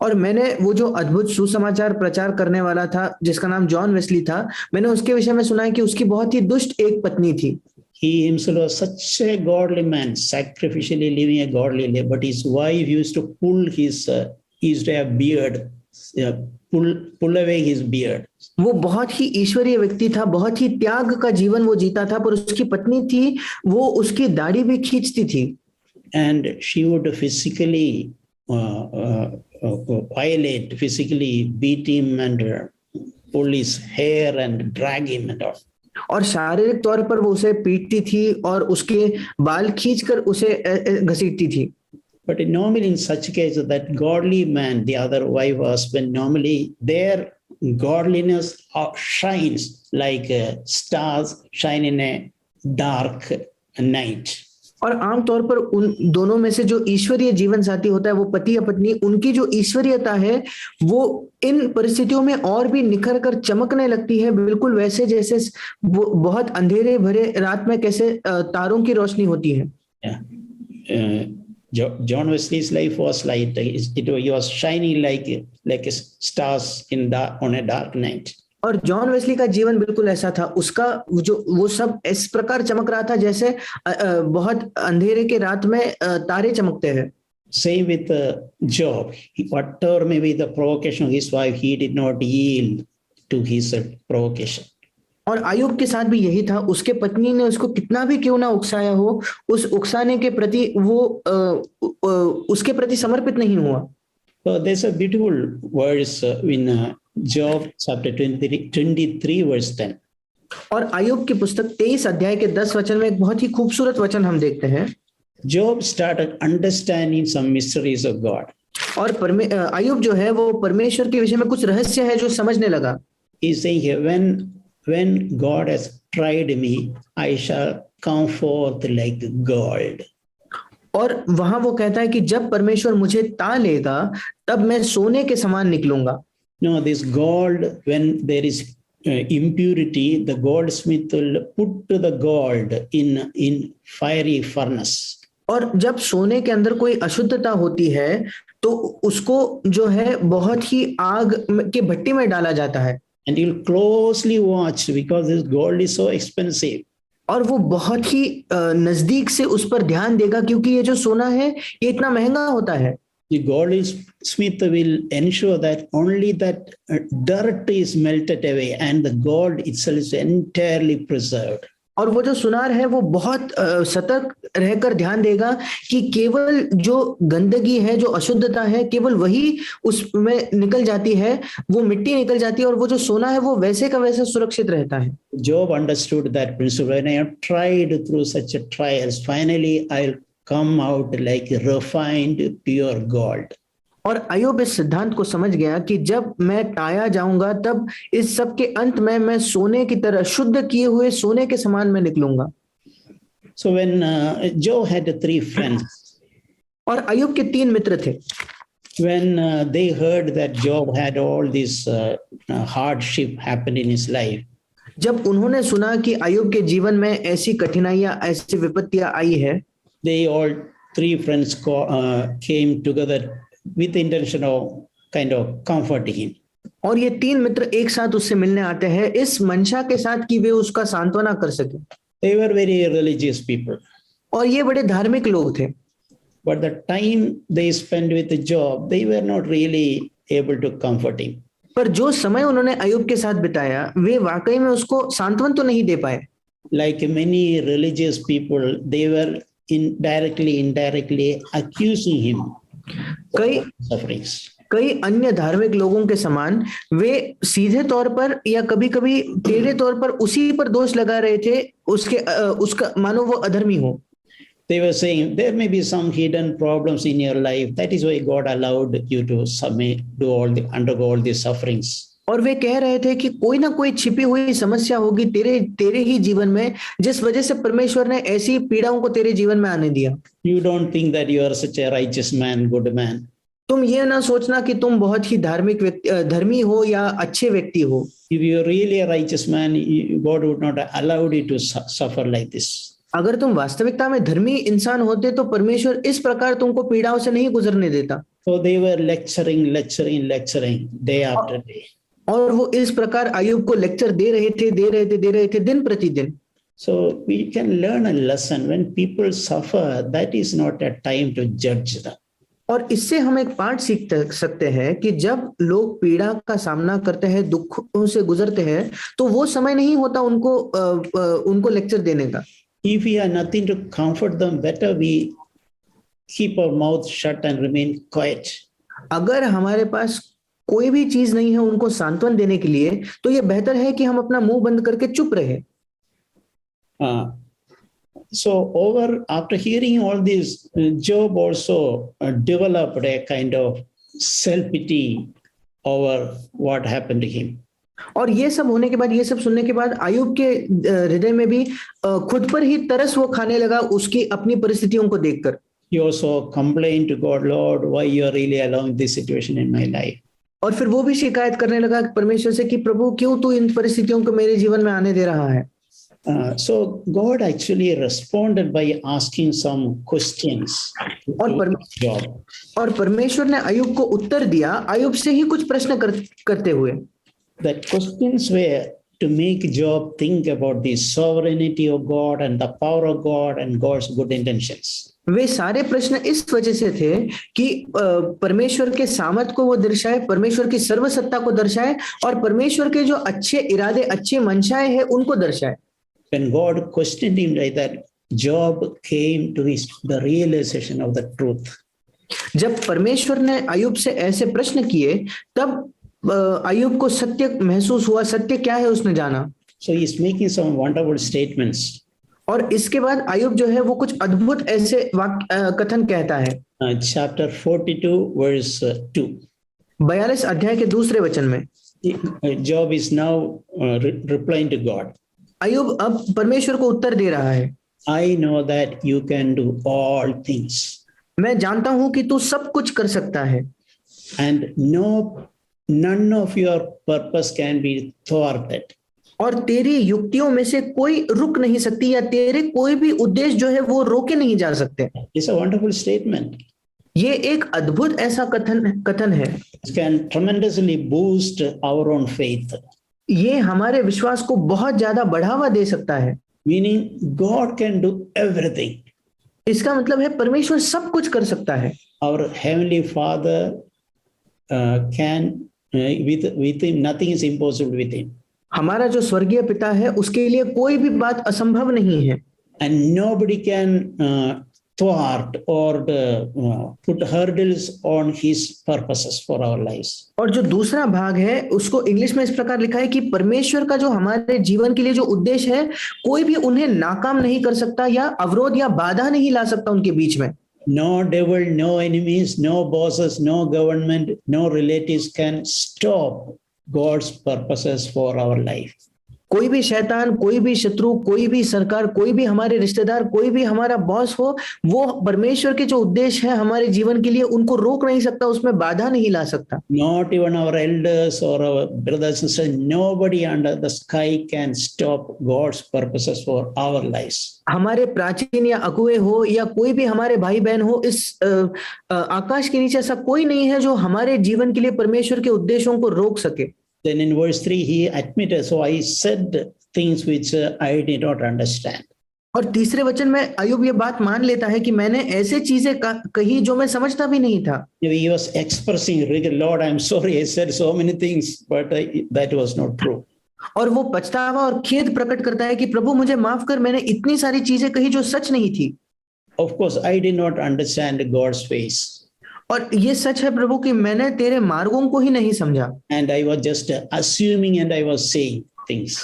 और मैंने वो जो अद्भुत सुसमाचार प्रचार करने वाला था जिसका नाम जॉन वेस्ली था, मैंने उसके विषय में सुना है कि उसकी बहुत ही दुष्ट एक पत्नी थी.
He himself was such a godly man, sacrificially living a godly life, but his wife used to have beard, pull away his beard.
वो बहुत ही ईश्वरीय व्यक्ति था, बहुत ही त्याग का जीवन वो जीता था, पर उसकी पत्नी थी, वो उसकी दाढ़ी भी खींचती थी.
And she would physically violate, physically beat him and pull his hair and drag him and all.
और शारीरिक तौर पर वो उसे पीटती थी और उसके बाल खींचकर उसे घसीटती थी.
But normally in such cases, that godly man, the other wife husband, normally their godliness shines like stars shine in a dark night.
और आमतौर पर उन दोनों में से जो ईश्वरीय जीवन साथी होता है, वो पति या पत्नी, उनकी जो ईश्वरीयता है वो इन परिस्थितियों में और भी निखर कर चमकने लगती है, बिल्कुल वैसे जैसे वो बहुत अंधेरे भरे रात में कैसे तारों की रोशनी होती है.
John Wesley's life was light. He was shining like stars on a dark night.
और जॉन वेस्ली का जीवन बिल्कुल ऐसा था. उसका वो सब इस प्रकार चमक रहा था जैसे बहुत अंधेरे के रात में तारे चमकते हैं.
Same with Job. Whatever may be the provocation of his wife, he did not yield to his provocation.
और अय्यूब के साथ भी यही था, उसके पत्नी ने उसको कितना भी क्यों ना उकसाया हो, उस उकसाने के प्रति वो उसके प्रति समर्पित नहीं हुआ।
So there's a beautiful verse in Job chapter 23 verse 10.
और अय्यूब की पुस्तक 23 अध्याय के 10 वचन में एक बहुत ही खूबसूरत वचन हम देखते हैं।
Job started understanding some mysteries of God.
और अय्यूब जो है वो परमेश्वर के विषय में कुछ रहस्य है जो समझने लगा।
He's saying here, when God has tried me, I shall come forth like gold.
और वहां वो कहता है कि जब परमेश्वर मुझे ता लेगा तब मैं सोने के समान निकलूंगा।
No, this gold, when there is impurity, the goldsmith will put the gold in fiery furnace.
और जब सोने के अंदर कोई अशुद्धता होती है तो उसको जो है बहुत ही आग के भट्टी में डाला जाता है।
And you'll closely watch because this gold is so expensive.
और वो बहुत ही नजदीक से उस पर ध्यान देगा क्योंकि ये जो सोना है ये इतना महंगा होता है।
The goldsmith will ensure that only that dirt is melted away and the gold itself is entirely preserved.
और वो जो सुनार है वो बहुत सतर्क रहकर ध्यान देगा कि केवल जो गंदगी है, जो अशुद्धता है, केवल वही उसमें निकल जाती है, वो मिट्टी निकल जाती है और वो जो सोना है वो वैसे का वैसा सुरक्षित रहता है।
Job understood that principle. When I have tried through such a trials, finally I'll come out like refined pure gold.
और अय्यूब इस सिद्धांत को समझ गया कि जब मैं टाया जाऊंगा तब इस सब के अंत में मैं सोने की तरह, शुद्ध किए हुए सोने के समान मैं निकलूंगा।
So when Job had 3 friends,
और अय्यूब के 3 मित्र थे।
when they heard that Job had all this hardship happen in his life,
जब उन्होंने सुना कि अय्यूब के जीवन में ऐसी कठिनाइयां, ऐसी विपत्तियां आई है,
they all 3 friends came together with the intention of kind of comforting him.
और ये 3 मित्र एक साथ उससे मिलने आते हैं इस मंशा के साथ कि वे उसका सांत्वना कर सके।
They were very religious people.
और ये बड़े धार्मिक लोग थे।
But the time they spent with Job, they were not really able to comfort him.
पर जो समय उन्होंने अय्यूब के साथ बिताया वे वाकई में उसको सांत्वन तो नहीं दे पाए।
Like many religious people, they were indirectly accusing him of sufferings.
कई अन्य धार्मिक लोगों के समान वे सीधे तौर पर या कभी-कभी टेढ़े तौर पर उसी पर दोष लगा रहे थे, उसका मानो वो अधर्मी हो।
They were saying there may be some hidden problems in your life. That is why God allowed you to undergo all these sufferings.
और वे कह रहे थे कि कोई ना कोई छिपी हुई समस्या होगी तेरे ही जीवन में जिस वजह से परमेश्वर ने ऐसी पीड़ाओं को तेरे जीवन में आने दिया।
You don't think that you are such a righteous man, good man.
तुम ये ना सोचना कि तुम बहुत ही धर्मी हो या अच्छे व्यक्ति हो।
If you are really a righteous man, God would not allow you to suffer like this.
अगर तुम वास्तविकता में धर्मी इंसान होते तो परमेश्वर इस प्रकार तुमको पीड़ाओं से नहीं गुजरने देता।
So they were lecturing day after day.
और वो इस प्रकार अय्यूब को लेक्चर दे रहे थे दिन प्रतिदिन।
So we can learn a lesson. When people suffer, that is not a time to judge them.
और इससे हम एक पाठ सीख सकते हैं कि जब लोग पीड़ा का सामना करते हैं, दुखों से गुजरते हैं, तो वो समय नहीं होता उनको लेक्चर देने का।
If we have nothing to comfort them, better we keep our mouth shut and remain quiet.
अगर हमारे पास कोई भी चीज नहीं है उनको सांत्वन देने के लिए, तो ये बेहतर है कि हम अपना मुंह बंद करके चुप रहे।
So after hearing all this, Job also developed a kind of self-pity over what happened to him.
और ये सब होने के बाद, ये सब सुनने के बाद अय्यूब के हृदय में भी खुद पर ही तरस वो खाने लगा उसकी अपनी परिस्थितियों को देखकर।
He also complained to God, Lord, why you are really allowing this situation in my life?
और फिर वो भी शिकायत करने लगा परमेश्वर से कि प्रभु क्यों तू इन परिस्थितियों को मेरे जीवन में आने दे रहा है।
So God actually responded by asking some questions
और परमेश्वर ने अय्यूब को उत्तर दिया अय्यूब से ही कुछ प्रश्न करते हुए।
That questions were to make Job think about the sovereignty of God and the power of God and God's good intentions.
वे सारे प्रश्न इस वजह से थे कि परमेश्वर के सामर्थ को वो दर्शाए, परमेश्वर की सर्वसत्ता को दर्शाए और परमेश्वर के जो अच्छे इरादे, अच्छे मंशाएं हैं उनको दर्शाए।
When God questioned him like that, Job came to the realization of the truth.
जब परमेश्वर ने अय्यूब से ऐसे प्रश्न किए तब अय्यूब को सत्य महसूस हुआ, सत्य क्या है उसने जाना।
So he's making some wonderful statements.
और इसके बाद अय्यूब जो है वो कुछ अद्भुत ऐसे कथन कहता है।
Chapter 42 verse 2.
42 अध्याय के दूसरे वचन में
Job is now replying to God.
अय्यूब अब परमेश्वर को उत्तर दे रहा है।
I know that you can do all things.
मैं जानता हूं कि तू सब कुछ कर सकता है।
And none of your purpose can be thwarted.
और तेरी युक्तियों में से कोई रुक नहीं सकती या तेरे कोई भी उद्देश्य जो है वो रोके नहीं जा सकते।
It's a wonderful statement.
ये एक अद्भुत ऐसा कथन है।
It can tremendously boost our own faith.
ये हमारे विश्वास को बहुत ज्यादा बढ़ावा दे सकता है।
Meaning God can do everything.
इसका मतलब है परमेश्वर सब कुछ कर सकता है।
Our heavenly Father can with him nothing is impossible with him.
हमारा जो स्वर्गीय पिता है उसके लिए कोई भी बात असंभव नहीं है।
And nobody can thwart or put hurdles on his purposes for our lives.
और जो दूसरा भाग है उसको इंग्लिश में इस प्रकार लिखा है कि परमेश्वर का जो हमारे जीवन के लिए जो उद्देश्य है कोई भी उन्हें नाकाम नहीं कर सकता या अवरोध या बाधा नहीं ला सकता उनके बीच में।
No devil, no enemies, no bosses, no government, no relatives can stop God's purposes for our life.
कोई भी शैतान, कोई भी शत्रु, कोई भी सरकार, कोई भी हमारे रिश्तेदार, कोई भी हमारा बॉस हो, वो परमेश्वर के जो उद्देश्य है हमारे जीवन के लिए उनको रोक नहीं सकता, उसमें बाधा नहीं ला सकता।
Not even our elders or our brothers and sisters, nobody under the sky can stop God's purposes for our lives.
हमारे प्राचीन या अगुए हो या कोई भी हमारे भाई बहन हो, इस आकाश के नीचे ऐसा कोई नहीं है जो हमारे जीवन के लिए परमेश्वर के उद्देश्यों को रोक सके।
Then in verse 3 he admitted, so I said things which I did not understand.
और तीसरे वचन में अय्यूब ये बात मान लेता है कि मैंने ऐसे चीजें कही जो मैं समझता भी नहीं था।
He was expressing, Lord, I'm sorry, I said so many things, but that was not true.
और वो पछतावा और खेद प्रकट करता है कि प्रभु मुझे माफ कर, मैंने इतनी सारी चीजें कही जो सच नहीं थी।
Of course, I did not understand God's ways.
और ये सच है प्रभु कि मैंने तेरे मार्गों को ही नहीं समझा।
And I was just assuming and I was saying things.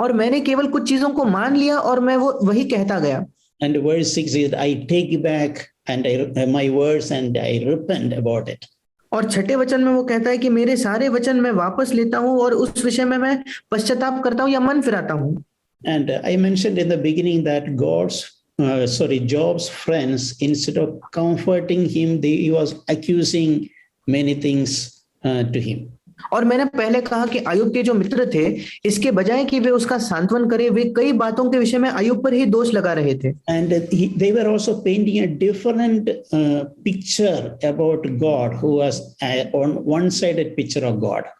और मैंने केवल कुछ चीजों को मान लिया और मैं वो वही कहता गया।
And verse 6 is, I take back and my words and I repent about it.
और छठे वचन में वो कहता है कि मेरे सारे वचन मैं वापस लेता हूँ और उस विषय में मैं पश्चाताप करता हूँ या मन फिराता हूँ।
And I mentioned in the beginning that Job's friends, instead of comforting him, he was accusing many things to him.
और मैंने पहले कहा कि अय्यूब के जो मित्र थे, इसके बजाय कि वे उसका सांत्वन करे, वे कई बातों के विषय में अय्यूब पर ही दोष लगा रहे थे।
And they were also painting a different picture about God, who was on one-sided picture of God.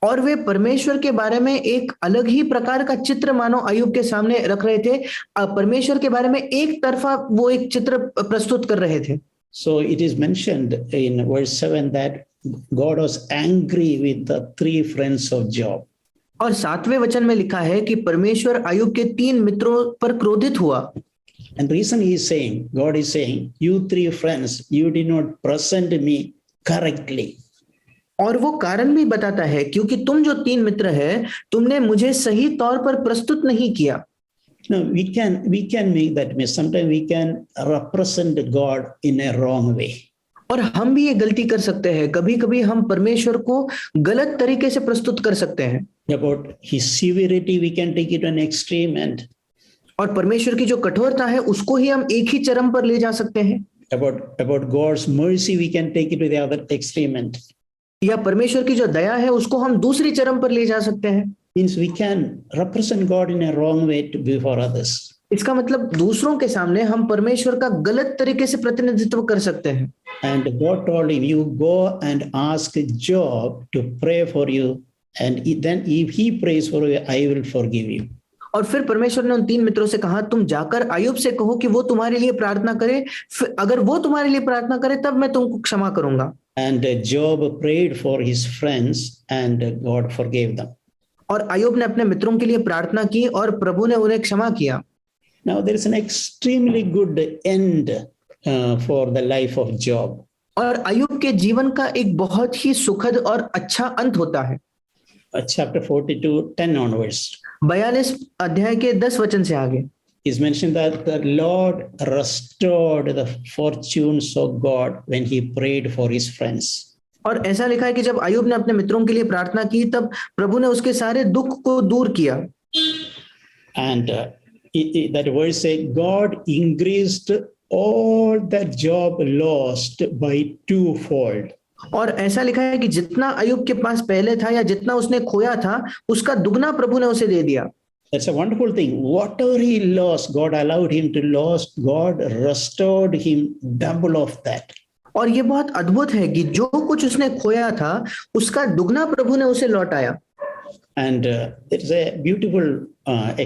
और वे परमेश्वर के बारे में एक अलग ही प्रकार का चित्र मानो अय्यूब के सामने रख रहे थे। परमेश्वर के बारे में एक तरफा वो एक चित्र प्रस्तुत कर रहे थे।
So it is mentioned in verse 7 that God was angry with the 3 friends of Job.
और 7वें वचन में लिखा है कि परमेश्वर अय्यूब के 3 मित्रों पर क्रोधित हुआ।
And reason he is saying, God is saying, you 3 friends, you did not present me correctly.
और वो कारण भी बताता है क्योंकि तुम जो 3 मित्र है तुमने मुझे सही तौर पर प्रस्तुत नहीं किया।
No, we can make that mistake. Sometimes we can represent God in a wrong way.
और हम भी ये गलती कर सकते हैं, कभी-कभी हम परमेश्वर को गलत तरीके से प्रस्तुत कर सकते हैं।
About his severity, we can take it to an extreme end.
और परमेश्वर की जो कठोरता है उसको ही हम एक ही चरम पर ले जा सकते हैं।
About God's mercy, we can take it to the other extreme end.
या परमेश्वर की जो दया है उसको हम दूसरी चरम पर ले जा सकते हैं।
Means we can represent God in a wrong way before others.
इसका मतलब दूसरों के सामने हम परमेश्वर का गलत तरीके से प्रतिनिधित्व कर सकते हैं।
And God told him, you go and ask Job to pray for you, and then if he prays for you, I will forgive you.
और फिर परमेश्वर ने उन 3 मित्रों से कहा, तुम जाकर अय्यूब से कहो कि वो तुम्हारे लिए प्रार्थना करे, अगर वो तुम्हारे लिए प्रार्थना करे तब मैं तुमको क्षमा करूंगा।
And Job prayed for his friends and God forgave them.
और अय्यूब ने अपने मित्रों के लिए प्रार्थना की और प्रभु ने उन्हें क्षमा किया।
Now there is an extremely good end for the life of Job.
और अय्यूब के जीवन का एक बहुत ही सुखद और अच्छा अंत होता है।
Chapter 42, 10 onwards.
42 अध्याय के 10 वचन से आगे
Is mentioned that the Lord restored the fortunes of God when he prayed for his friends.
और ऐसा लिखा है कि जब अय्यूब ने अपने मित्रों के लिए प्रार्थना की तब प्रभु ने उसके सारे दुख को दूर किया।
And that verse says, God increased all that Job lost by twofold.
और ऐसा लिखा है कि जितना अय्यूब के पास पहले था या जितना उसने खोया था उसका दुगना प्रभु ने उसे दे दिया।
That's a wonderful thing. Whatever he lost, God allowed him to lose. God restored him double of that.
और ये बहुत अद्भुत है कि जो कुछ उसने खोया था उसका दुगना प्रभु ने उसे लौटाया।
And there's a beautiful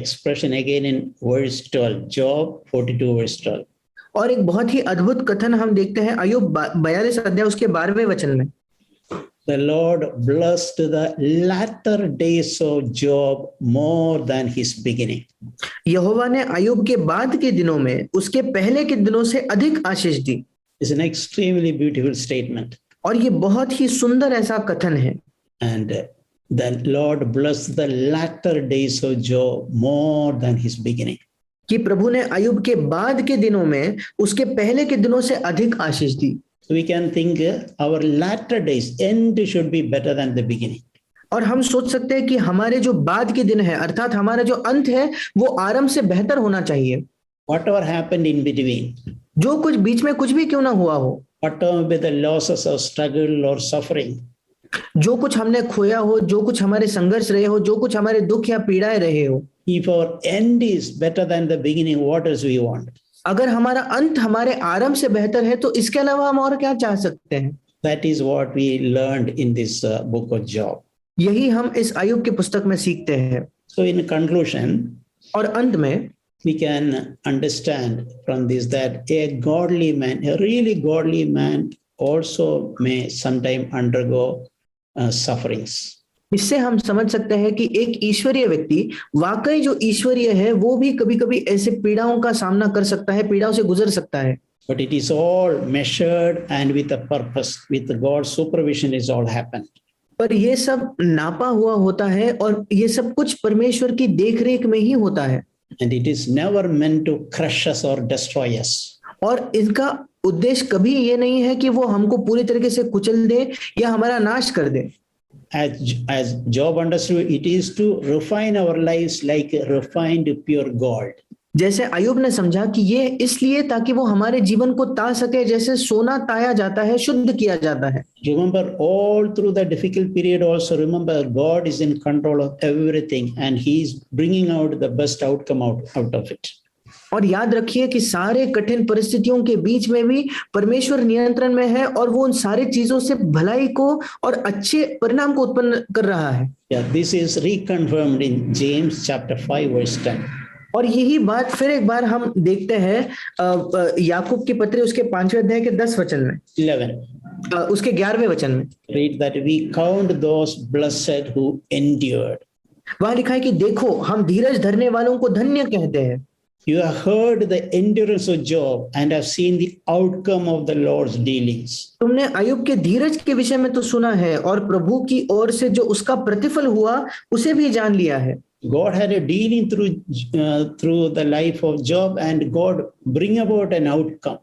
expression again in verse 12, Job 42 verse 12.
और एक बहुत ही अद्भुत कथन हम देखते हैं अय्यूब 42 अध्याय उसके 12वें वचन में।
The Lord blessed the latter days of Job more than his beginning.
यहोवा ने अय्यूब के बाद के दिनों में उसके पहले के दिनों से अधिक आशीष दी।
It's an extremely beautiful statement.
और ये बहुत ही सुंदर ऐसा कथन है।
And the Lord blessed the latter days of Job more than his beginning.
कि प्रभु ने अय्यूब के बाद के दिनों में उसके पहले के दिनों से अधिक आशीष दी।
So we can think our latter days end should be better than the beginning.
और हम सोच सकते हैं कि हमारे जो बाद के दिन है अर्थात हमारा जो अंत है वो आरंभ से बेहतर होना चाहिए।
Whatever happened in between,
जो कुछ बीच में कुछ भी क्यों ना हुआ हो,
whatever be the losses or struggle or suffering,
जो कुछ हमने खोया हो, जो कुछ हमारे संघर्ष रहे हो, जो कुछ हमारे दुख या पीड़ाएं रहे हो,
if our end is better than the beginning, what else we want?
अगर हमारा अंत हमारे आरंभ से बेहतर है तो इसके अलावा हम और क्या चाह सकते हैं?
That is what we learned in this book of Job.
यही हम इस अय्यूब की पुस्तक में सीखते हैं।
So in conclusion,
और अंत में
we can understand from this that a godly man, a really godly man also may sometime undergo sufferings.
इससे हम समझ सकते हैं कि एक ईश्वरीय व्यक्ति वाकई जो ईश्वरीय है वो भी कभी-कभी ऐसे पीड़ाओं का सामना कर सकता है, पीड़ाओं से गुजर सकता है।
But it is all measured and with a purpose, with God's supervision is all happened.
पर ये सब नापा हुआ होता है और ये सब कुछ परमेश्वर की देखरेख में ही होता है।
And it is never meant to crush us or destroy us.
और इनका उद्देश्य कभी ये नहीं है कि वो हमको पूरी तरीके से कुचल दे या हमारा नाश कर दे।
As Job understood, it is to refine our lives like refined pure gold.
जैसे अय्यूब ने समझा कि ये इसलिए ताकि वो हमारे जीवन को ता सके जैसे सोना ताया जाता है, शुद्ध किया जाता है।
Remember, all through the difficult period also remember God is in control of everything and he is bringing out the best outcome out of it.
और याद रखिए कि सारे कठिन परिस्थितियों के बीच में भी परमेश्वर नियंत्रण में है और वो उन सारी चीजों से भलाई को और अच्छे परिणाम को उत्पन्न कर रहा है।
Yeah, this is reconfirmed in James chapter 5 verse 10.
और यही बात फिर एक बार हम देखते हैं याकूब की पत्री उसके 5वें अध्याय के 10 वचन में,
11.
उसके 11वें वचन में
Read that we count those blessed who endured.
वहां लिखा है कि देखो हम धीरज धरने वालों को धन्य कहते हैं।
You have heard the endurance of Job and have seen the outcome of the Lord's dealings.
तुमने अय्यूब के धीरज के विषय में तो सुना है और प्रभु की ओर से जो उसका प्रतिफल हुआ उसे भी जान लिया है।
God had a dealing through the life of Job and God bring about an outcome.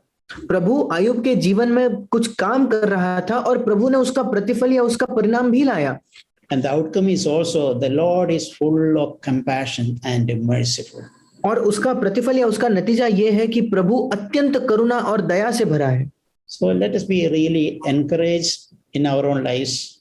प्रभु अय्यूब के जीवन में कुछ काम कर रहा था और प्रभु ने उसका प्रतिफल या उसका परिणाम भी लाया।
And the outcome is also the Lord is full of compassion and merciful.
और उसका प्रतिफल या उसका नतीजा ये है कि प्रभु अत्यंत करुणा और दया से भरा है।
So let us be really encouraged in our own lives.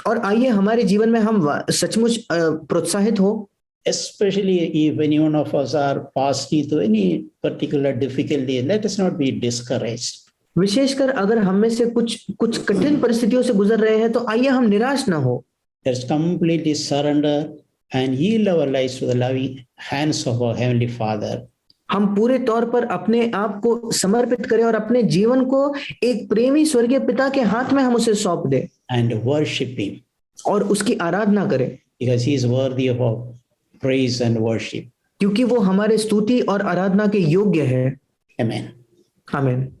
और आइए हमारे जीवन में हम सचमुच प्रोत्साहित हो,
especially if any one of us are passing through any particular difficulty, let us not be discouraged.
विशेषकर अगर हम में से कुछ कठिन परिस्थितियों से गुजर रहे हैं तो आइए हम निराश ना हो।
Let's completely surrender and yield our lives to the loving hands of our Heavenly Father.
हम पूरे तौर पर अपने आप को समर्पित करें और अपने जीवन को एक प्रेमी स्वर्गीय पिता के हाथ में हम उसे सौंप दें
And worship Him
और उसकी आराधना करें,
because He is worthy of our praise and worship.
क्योंकि वो हमारे स्तुति और आराधना के योग्य है।
Amen.
आमीन।